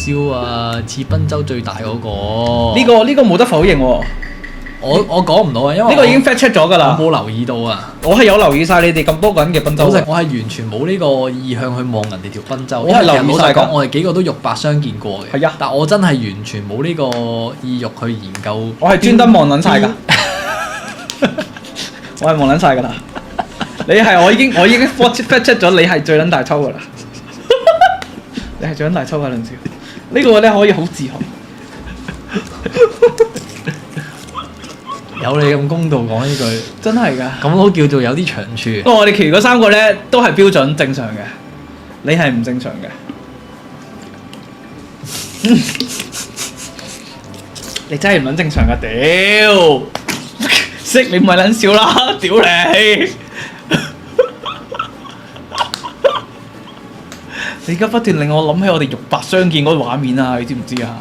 燒啊，似賓州最大嗰個。呢個冇得否認喎。我講唔到啊，因為呢個已經 fact check 咗㗎啦。我冇留意到啊。我係有留意晒你哋咁多個人嘅賓州。我係完全冇呢個意向去望人哋條賓州。我係留意晒㗎。老實講，我哋幾個都肉白相見過嘅。係啊，但我真係完全冇呢個意欲去研究。我係專登望撚晒㗎。我係望撚晒㗎啦。你係我已經 fact check 咗，你係最撚大抽㗎啦。你係最撚大抽㗎兩少。呢個咧可以好自豪。有你咁公道講呢句，真係㗎。咁都叫做有啲長處。不過我哋其餘嗰3個咧都係標準正常嘅，你係唔正常嘅。你真係唔撚正常㗎，屌！識你唔係撚笑啦，屌你！你而家不斷令我諗起我哋肉白相見嗰個畫面啊，你知唔知啊？